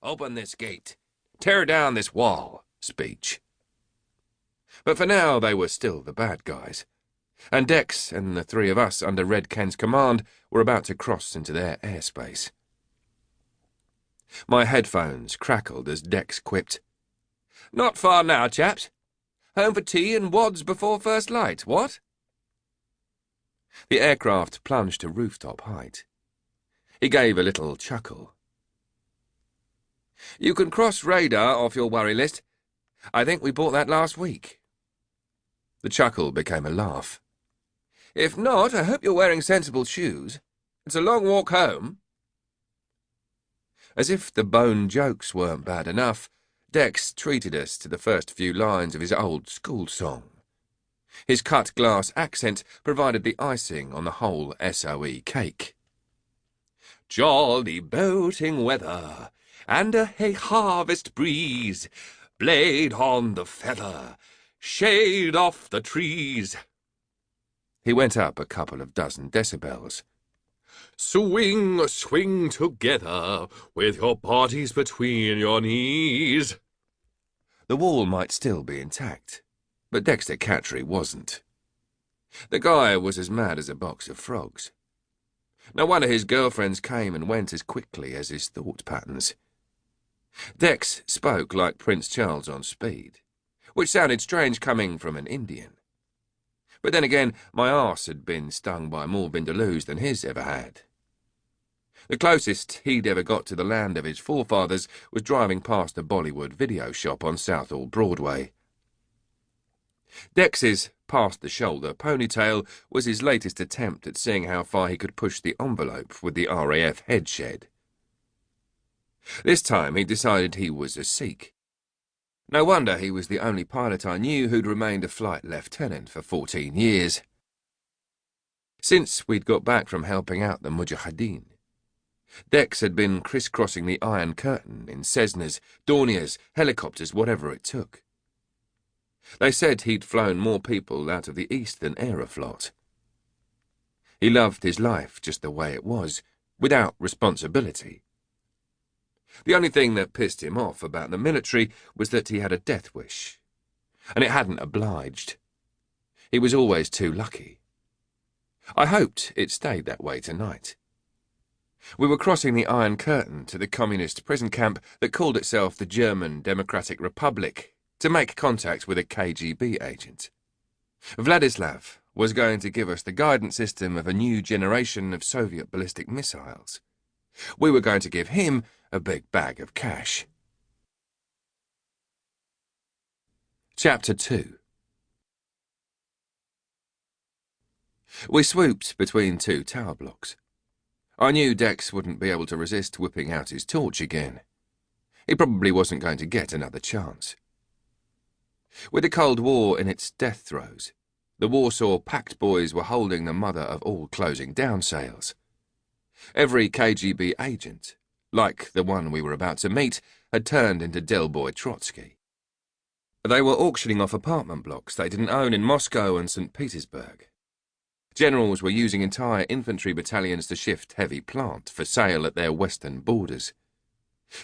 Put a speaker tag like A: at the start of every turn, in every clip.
A: open this gate, tear down this wall speech. But for now they were still the bad guys, and Dex and the three of us under Red Ken's command were about to cross into their airspace. My headphones crackled as Dex quipped, "Not far now, chaps. Home for tea and wads before first light, what?" The aircraft plunged to rooftop height. He gave a little chuckle. "You can cross radar off your worry list. I think we bought that last week." The chuckle became a laugh. "If not, I hope you're wearing sensible shoes. It's a long walk home." As if the bone jokes weren't bad enough, Dex treated us to the first few lines of his old school song. His cut-glass accent provided the icing on the whole SOE cake. "Jolly boating weather, and a hay-harvest breeze, blade on the feather, shade off the trees." He went up a couple of dozen decibels. "Swing, swing together, with your bodies between your knees." The wall might still be intact, but Dexter Cattry wasn't. The guy was as mad as a box of frogs. No wonder his girlfriends came and went as quickly as his thought patterns. Dex spoke like Prince Charles on speed, which sounded strange coming from an Indian. But then again, my arse had been stung by more vindaloos than his ever had. The closest he'd ever got to the land of his forefathers was driving past a Bollywood video shop on Southall Broadway. Dex's past-the-shoulder ponytail was his latest attempt at seeing how far he could push the envelope with the RAF headshed. This time he decided he was a Sikh. No wonder he was the only pilot I knew who'd remained a flight lieutenant for 14 years. Since we'd got back from helping out the Mujahideen, Dex had been crisscrossing the Iron Curtain in Cessnas, Dorniers, helicopters, whatever it took. They said he'd flown more people out of the East than Aeroflot. He loved his life just the way it was, without responsibility. The only thing that pissed him off about the military was that he had a death wish, and it hadn't obliged. He was always too lucky. I hoped it stayed that way tonight. We were crossing the Iron Curtain to the communist prison camp that called itself the German Democratic Republic to make contact with a KGB agent. Vladislav was going to give us the guidance system of a new generation of Soviet ballistic missiles. We were going to give him a big bag of cash. Chapter 2. We swooped between two tower blocks. I knew Dex wouldn't be able to resist whipping out his torch again. He probably wasn't going to get another chance. With the Cold War in its death throes, the Warsaw Pact boys were holding the mother of all closing down sales. Every KGB agent, like the one we were about to meet, had turned into Del Boy Trotsky. They were auctioning off apartment blocks they didn't own in Moscow and St. Petersburg. Generals were using entire infantry battalions to shift heavy plant for sale at their western borders.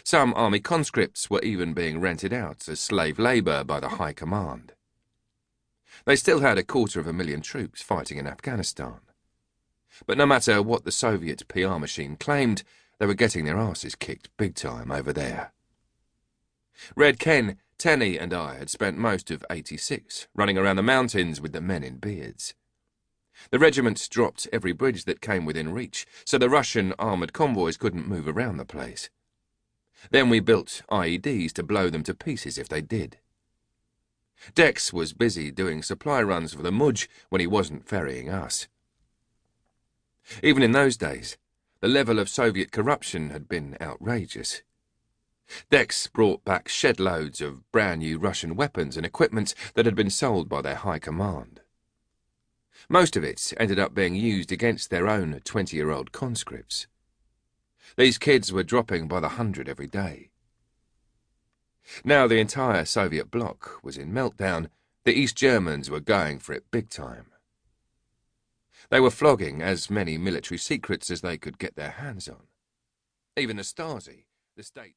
A: Some army conscripts were even being rented out as slave labour by the High Command. They still had 250,000 troops fighting in Afghanistan. But no matter what the Soviet PR machine claimed, they were getting their asses kicked big time over there. Red Ken, Tenny and I had spent most of '86 running around the mountains with the men in beards. The regiments dropped every bridge that came within reach, so the Russian armoured convoys couldn't move around the place. Then we built IEDs to blow them to pieces if they did. Dex was busy doing supply runs for the Mudge when he wasn't ferrying us. Even in those days, the level of Soviet corruption had been outrageous. Dex brought back shed loads of brand new Russian weapons and equipment that had been sold by their high command. Most of it ended up being used against their own 20-year-old conscripts. These kids were dropping by the 100 every day. Now the entire Soviet bloc was in meltdown, the East Germans were going for it big time. They were flogging as many military secrets as they could get their hands on. Even the Stasi, the state...